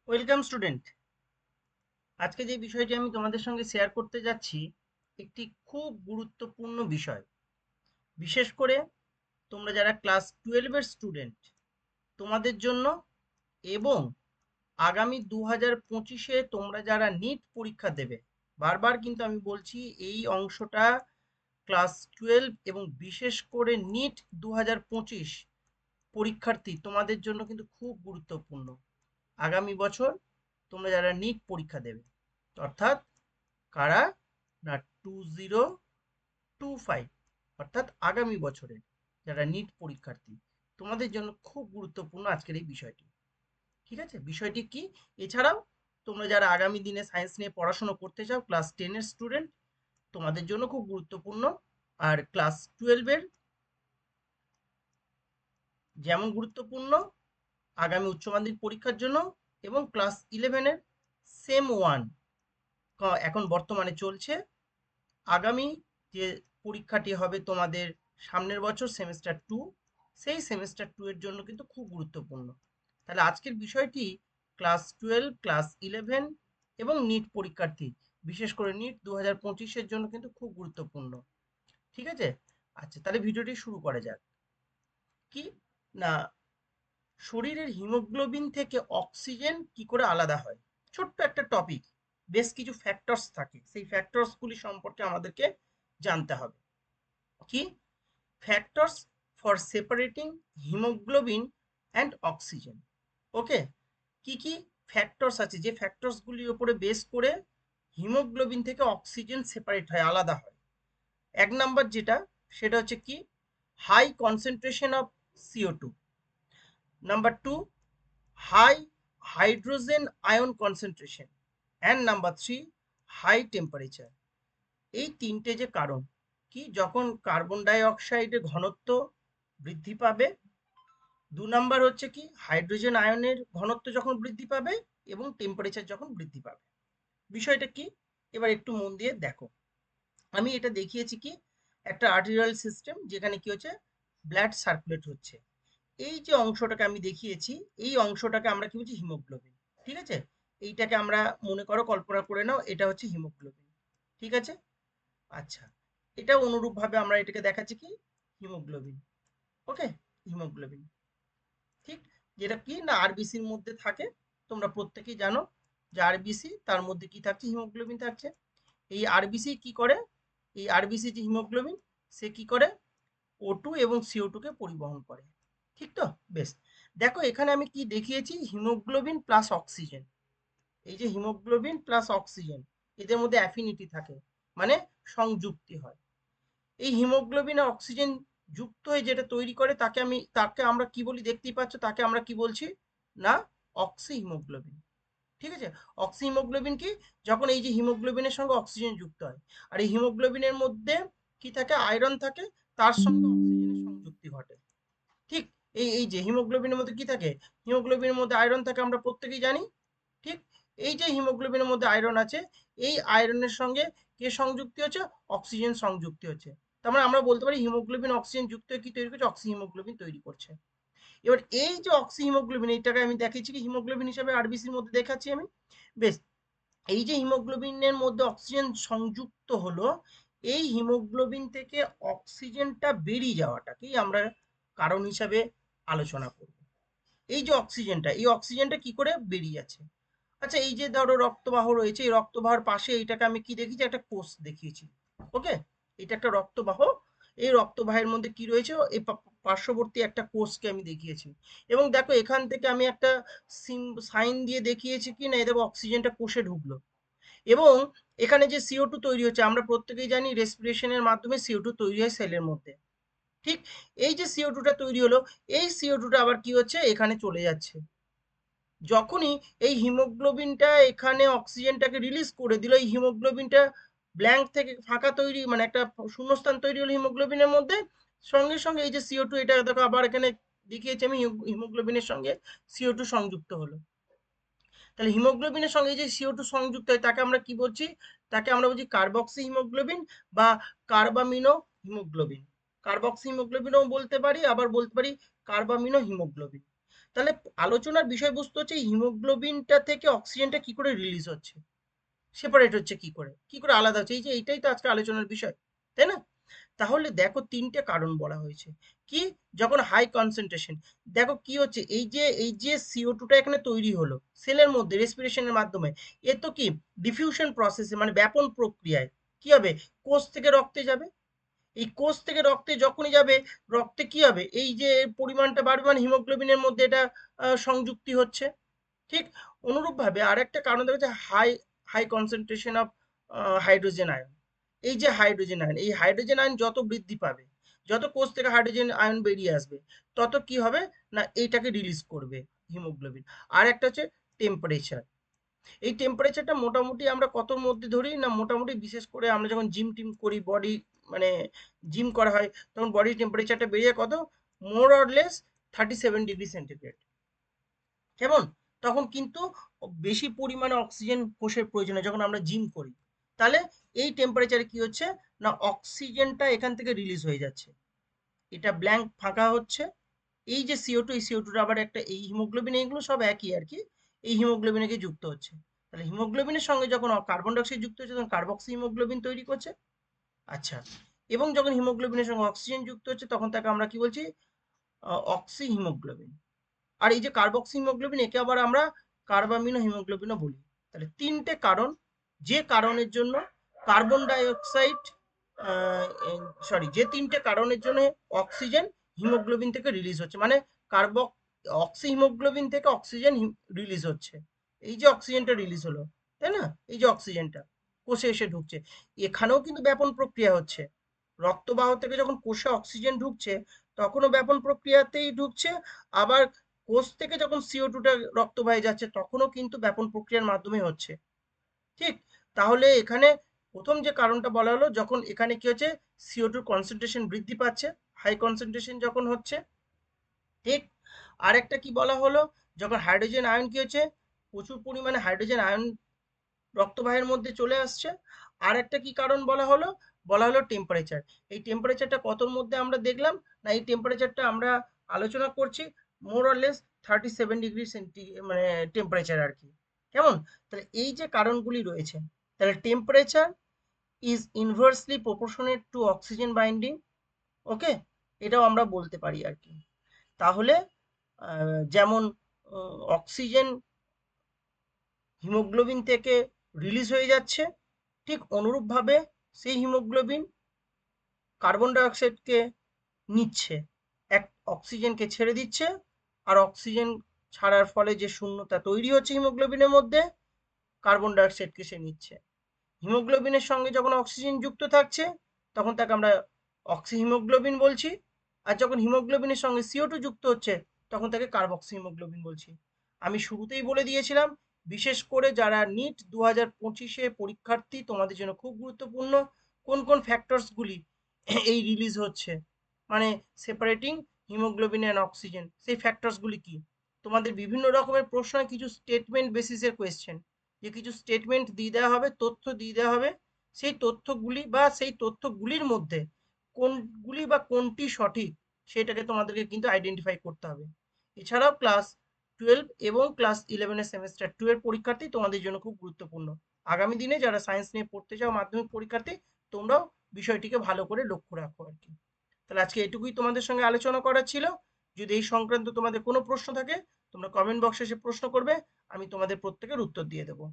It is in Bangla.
Welcome student. আজকে যে বিষয়টি আমি তোমাদের সঙ্গে শেয়ার করতে যাচ্ছি একটি খুব গুরুত্বপূর্ণ বিষয়। বিশেষ করে তোমরা যারা ক্লাস 12 এর স্টুডেন্ট তোমাদের জন্য, এবং আগামী 2025-এ তোমরা যারা নিট পরীক্ষা দেবে। বারবার কিন্তু আমি বলছি এই অংশটা ক্লাস 12 এবং বিশেষ করে নিট 2025 পরীক্ষার্থী তোমাদের জন্য কিন্তু খুব গুরুত্বপূর্ণ। আগামী বছর তোমরা যারা নিট পরীক্ষা দেবে, অর্থাৎ কারা না 2025, অর্থাৎ আগামী বছরের যারা নিট পরীক্ষার্থী তোমাদের জন্য খুব গুরুত্বপূর্ণ আজকের এই বিষয়টি। ঠিক আছে, বিষয়টি কি? এছাড়াও তোমরা যারা আগামী দিনে সায়েন্স নিয়ে পড়াশোনা করতে চাও, ক্লাস 10-এর স্টুডেন্ট, তোমাদের জন্য খুব গুরুত্বপূর্ণ। আর ক্লাস 12-এর যেমন গুরুত্বপূর্ণ আগামী উচ্চ মাধ্যমিক পরীক্ষার জন্য, এবং ক্লাস 11-এর সেম ওয়ান এখন বর্তমানে চলছে। আগামী যে পরীক্ষাটি হবে তোমাদের সামনের বছর সেমেস্টার 2, সেই সেমেস্টার 2 এর জন্য কিন্তু খুব গুরুত্বপূর্ণ। তাহলে আজকের বিষয়টি ক্লাস 12, ক্লাস 11 এবং নিট পরীক্ষার্থী, বিশেষ করে নিট 2025-এর জন্য কিন্তু খুব গুরুত্বপূর্ণ। ঠিক আছে? আচ্ছা, তাহলে ভিডিওটি শুরু করা যাক। কি না, শরীরের হিমোগ্লোবিন থেকে অক্সিজেন কি করে আলাদা হয়? ছোট্ট একটা টপিক, বেশ কিছু ফ্যাক্টরস থাকে, সেই ফ্যাক্টরসগুলি সম্পর্কে আমাদেরকে জানতে হবে। কি factors for separating haemoglobin and oxygen? Okay, কি কি ফ্যাক্টরস আছে যে ফ্যাক্টরসগুলির উপরে বেস করে হিমোগ্লোবিন থেকে অক্সিজেন সেপারেট হয়, আলাদা হয়? এক নাম্বার যেটা, সেটা হচ্ছে কি high concentration of CO2। Number two, high hydrogen ion concentration. And number three, high temperature. এই তিনটে যে কারণ, কি যখন কার্বন ডাই অক্সাইডের ঘনত্ব বৃদ্ধি পাবে, দু নাম্বার হচ্ছে কি হাইড্রোজেন আয়নের ঘনত্ব যখন বৃদ্ধি পাবে, এবং টেম্পারেচার যখন বৃদ্ধি পাবে। বিষয়টা কি এবার একটু মন দিয়ে দেখো। আমি এটা দেখিয়েছি কি একটা আর্টেরিয়াল সিস্টেম, যেখানে কি হচ্ছে ব্লাড সার্কুলেট হচ্ছে। এই যে অংশটাকে আমি দেখিয়েছি, এই অংশটাকে আমরা কি বলছি হিমোগ্লোবিন। ঠিক আছে, এইটাকে আমরা মনে করো, কল্পনা করে নাও, এটা হচ্ছে হিমোগ্লোবিন। ঠিক আছে, আচ্ছা, এটা অনুরূপভাবে আমরা এটাকে দেখাচ্ছি কি হিমোগ্লোবিন। ওকে, হিমোগ্লোবিন, ঠিক, যেটা কি না আরবিসির মধ্যে থাকে। তোমরা প্রত্যেকেই জানো যে আরবিসি, তার মধ্যে কি থাকছে, হিমোগ্লোবিন থাকছে। এই আরবিসি কি করে, এই আরবিসি যে হিমোগ্লোবিন, সে কি করে O2 এবং CO2 কে পরিবহন করে। ঠিক তো? বেশ, দেখো এখানে আমি কি দেখিয়েছি, হিমোগ্লোবিন প্লাস অক্সিজেন। এই যে হিমোগ্লোবিন প্লাস অক্সিজেন, এদের মধ্যে অ্যাফিনিটি থাকে, মানে সংযুক্তি হয়। এই হিমোগ্লোবিন আর অক্সিজেন যুক্ত হয়ে যেটা তৈরি করে, তাকে আমরা কি বলি, দেখতেই পাচ্ছ, তাকে আমরা কি বলছি না অক্সি হিমোগ্লোবিন। ঠিক আছে, অক্সি হিমোগ্লোবিন কি, যখন এই যে হিমোগ্লোবিনের সঙ্গে অক্সিজেন যুক্ত হয়, আর এই হিমোগ্লোবিনের মধ্যে কি থাকে, আয়রন থাকে, তার সঙ্গে অক্সিজেনের সংযুক্তি ঘটে। ঠিক, এই এই যে হিমোগ্লোবিনের মধ্যে কি থাকে, হিমোগ্লোবিনের মধ্যে আয়রন থাকে, আমরা প্রত্যেকেই জানি। ঠিক, এই যে হিমোগ্লোবিনের মধ্যে আয়রন আছে, এই আয়রনের সঙ্গে কে সংযুক্তি হচ্ছে, অক্সিজেন সংযুক্তি হচ্ছে। তার মানে আমরা বলতে পারি হিমোগ্লোবিন অক্সিজেন যুক্ত হয়ে কি তৈরি করছে, অক্সি হিমোগ্লোবিন তৈরি করছে। এবার এই যে অক্সি হিমোগ্লোবিন, এইটাকে আমি দেখিয়েছি কি হিমোগ্লোবিন হিসেবে আরবিসির মধ্যে দেখাচ্ছি আমি। বেশ, এই যে হিমোগ্লোবিনের মধ্যে অক্সিজেন সংযুক্ত হলো, এই হিমোগ্লোবিন থেকে অক্সিজেনটা বেরিয়ে যাওয়াটাকেই আমরা কারণ হিসাবে আলোচনা করব। এই যে অক্সিজেনটা, এই অক্সিজেনটা কি করে বেরিয়ে যাচ্ছে? আচ্ছা, এই যে ধরো রক্তবাহ রয়েছে, এই রক্তবাহর পাশে এইটাকে আমি কি দেখিয়েছি, একটা কোষ দেখিয়েছি। ওকে, এটা একটা রক্তবাহ। এই রক্তবাহের মধ্যে কি রয়েছে, এই পার্শ্ববর্তী একটা কোষকে আমি দেখিয়েছি। এবং দেখো এখান থেকে আমি একটা সাইন দিয়ে দেখিয়েছি কি না, এই দেখো অক্সিজেনটা কোষে ঢুকলো। এবং এখানে যে CO2 তৈরি হচ্ছে, আমরা প্রত্যেকেই জানি রেসপিরেশনের মাধ্যমে CO2 তৈরি হয় সেলের মধ্যে। ঠিক, এই যে CO2টা তৈরি হলো, এই CO2টা আবার কি হচ্ছে, এখানে চলে যাচ্ছে। যখনই এই হিমোগ্লোবিনটা এখানে অক্সিজেনটাকে রিলিজ করে দিল, এই হিমোগ্লোবিনটা ব্ল্যাঙ্ক থেকে ফাঁকা তৈরি, মানে একটা শূন্যস্থান তৈরি হলো হিমোগ্লোবিনের মধ্যে। সঙ্গে সঙ্গে এই যে CO2, এটা দেখো আবার এখানে দেখিয়েছি আমি, হিমোগ্লোবিনের সঙ্গে CO2 সংযুক্ত হলো। তাহলে হিমোগ্লোবিনের সঙ্গে এই যে CO2 সংযুক্ত হয়, তাকে আমরা কি বলছি, তাকে আমরা বলছি কার্বক্সি হিমোগ্লোবিন বা কার্বামিনো হিমোগ্লোবিন। কার্বক্সি হিমোগ্লোবিনও বলতে পারি, আবার বলতে পারি কার্বামিনো হিমোগ্লোবিন। তাহলে আলোচনার বিষয়বস্তু হচ্ছে হিমোগ্লোবিনটা থেকে অক্সিজেনটা কি করে রিলিজ হচ্ছে, সেপারেট হচ্ছে কি করে আলাদা হচ্ছে, এই যে এইটাই তো আজকে আলোচনার বিষয়, তাই না? তাহলে দেখো তিনটে কারণ বলা হয়েছে। কি? যখন হাই কনসেন্ট্রেশন, দেখো কি হচ্ছে, এই যে CO2টা এখানে তৈরি হলো সেলের মধ্যে রেসপিরেশনের মাধ্যমে, এ তো কি ডিফিউশন প্রসেসে মানে ব্যাপন প্রক্রিয়ায় কি হবে, কোষ থেকে রক্তে যাবে। এই কোষ থেকে রক্তে যখনই যাবে, রক্তে কি হবে, এই যে পরিমাণটা বাড়বে মানে হিমোগ্লোবিনের মধ্যে এটা সংযুক্তি হচ্ছে। ঠিক অনুরূপভাবে আর একটা কারণ দেখা যাচ্ছে high high concentration of hydrogen ion. এই যে হাইড্রোজেন আয়ন, এই হাইড্রোজেন আয়ন যত বৃদ্ধি পাবে, যত কোষ থেকে হাইড্রোজেন আয়ন বেরিয়ে আসবে, তত কি হবে না এইটাকে রিলিজ করবে হিমোগ্লোবিন। আর একটা হচ্ছে টেম্পারেচার। এই টেম্পারেচারটা মোটামুটি আমরা কতর মধ্যে ধরি না, মোটামুটি বিশেষ করে আমরা যখন জিম টিম করি, বডি মানে জিম করা হয়, তখন বডির টেম্পারেচারটা বেরিয়ে কত, মোর অর লেস 37 ডিগ্রি সেন্টিগ্রেড। কেমন? তখন কিন্তু বেশি পরিমাণে অক্সিজেন কোষের প্রয়োজন হয় যখন আমরা জিম করি। তাহলে এই টেম্পারেচারে কি হচ্ছে না, অক্সিজেনটা এখান থেকে রিলিজ হয়ে যাচ্ছে, এটা ব্ল্যাঙ্ক ফাঁকা হচ্ছে। এই যে CO2, এই CO2টা আবার একটা এই হিমোগ্লোবিন, এইগুলো সব একই আর কি, এই হিমোগ্লোবিনে গিয়ে যুক্ত হচ্ছে। তাহলে হিমোগ্লোবিনের সঙ্গে যখন কার্বন ডাইঅক্সাইড যুক্ত হচ্ছে তখন কার্বক্সি হিমোগ্লোবিন তৈরি করছে। আচ্ছা, এবং যখন হিমোগ্লোবিনের সঙ্গে অক্সিজেন যুক্ত হচ্ছে তখন তাকে আমরা কি বলছি, অক্সি হিমোগ্লোবিন। আর এই যে কার্বক্সি হিমোগ্লোবিন, একে আবার আমরা কার্বামিনো হিমোগ্লোবিনও বলি। তাহলে তিনটে কারণ, যে কারণের জন্য কার্বন ডাই অক্সাইড, যে তিনটে কারণের জন্য অক্সিজেন হিমোগ্লোবিন থেকে রিলিজ হচ্ছে, মানে কার্বক অক্সি হিমোগ্লোবিন থেকে অক্সিজেন রিলিজ হচ্ছে। এই যে অক্সিজেনটা রিলিজ হলো, তাই না, এই যে অক্সিজেনটা কোষে এসে ঢুকছে, এখানেও কিন্তু ব্যাপন প্রক্রিয়া হচ্ছে। রক্তবাহ থেকে যখন কোষে অক্সিজেন ঢুকছে তখনও ব্যাপন প্রক্রিয়াতেই ঢুকছে, আবার কোষ থেকে যখন CO2টা রক্তবাহে যাচ্ছে তখনও কিন্তু ব্যাপন প্রক্রিয়ার মাধ্যমে হচ্ছে। ঠিক? তাহলে এখানে প্রথম যে কারণটা বলা হলো, যখন এখানে কি হচ্ছে, CO2 কনসেন্ট্রেশন বৃদ্ধি পাচ্ছে, হাই কনসেন্ট্রেশন যখন হচ্ছে। ঠিক? আরেকটা কি বলা হলো, যখন হাইড্রোজেন আয়ন কি হচ্ছে, প্রচুর পরিমাণে হাইড্রোজেন আয়ন রক্তবাহের মধ্যে চলে আসছে। আর একটা কি কারণ বলা হলো টেম্পারেচার। এই টেম্পারেচারটা কতর মধ্যে আমরা দেখলাম না, এই টেম্পারেচারটা আমরা আলোচনা করছি মোর অর লেস 37 ডিগ্রি মানে টেম্পারেচার আর কি। কেমন? তাহলে এই যে কারণগুলি রয়েছে, তাহলে temperature is inversely proportionate to oxygen binding. Okay, এটাও আমরা বলতে পারি আর কি। তাহলে যেমন অক্সিজেন হিমোগ্লোবিন থেকে রিলিজ হয়ে যাচ্ছে, ঠিক অনুরূপভাবে সেই হিমোগ্লোবিন কার্বন ডাইঅক্সাইডকে নিচ্ছে, এক অক্সিজেনকে ছেড়ে দিচ্ছে, আর অক্সিজেন ছাড়ার ফলে যে শূন্যতা তৈরি হচ্ছে হিমোগ্লোবিনের মধ্যে, কার্বন ডাইঅক্সাইডকে সে নিচ্ছে। হিমোগ্লোবিনের সঙ্গে যখন অক্সিজেন যুক্ত থাকছে তখন তাকে আমরা অক্সি হিমোগ্লোবিন বলছি, আর যখন হিমোগ্লোবিনের সঙ্গে CO2 যুক্ত হচ্ছে তখন তাকে কার্বক্সি হিমোগ্লোবিন বলছি। আমি শুরুতেই বলে দিয়েছিলাম, বিশেষ করে যারা নিট 2025 পরীক্ষার্থী, তোমাদের জন্য খুব গুরুত্বপূর্ণ কোন কোন ফ্যাক্টরসগুলি এই রিলিজ হচ্ছে, মানে সেপারেটিং হিমোগ্লোবিন অ্যান্ড অক্সিজেন, সেই ফ্যাক্টরসগুলি কি। তোমাদের বিভিন্ন রকমের প্রশ্ন, কিছু স্টেটমেন্ট বেসিসের কোয়েশ্চেন, যে কিছু স্টেটমেন্ট দিয়ে দেওয়া হবে, তথ্য দিয়ে দেওয়া হবে, সেই তথ্যগুলি বা সেই তথ্যগুলির মধ্যে কোনগুলি বা কোনটি সঠিক সেটাকে তোমাদেরকে কিন্তু আইডেন্টিফাই করতে হবে। এছাড়াও ক্লাস 12 এবং ক্লাস 11 সেমেস্টার 2 পরীক্ষার্থী তোমাদের জন্য খুব গুরুত্বপূর্ণ। আগামী দিনে যারা সায়েন্স নিয়ে পড়তে চাও মাধ্যমিক পরীক্ষার্থী, তোমরাও বিষয়টিকে ভালো করে লক্ষ্য রাখো আর কি। তাহলে আজকে এটুকুই তোমাদের সঙ্গে আলোচনা করা ছিল। যদি এই সংক্রান্ত তোমাদের কোনো প্রশ্ন থাকে তোমরা কমেন্ট বক্সে এসে প্রশ্ন করবে, আমি তোমাদের প্রত্যেকের উত্তর দিয়ে দেবো।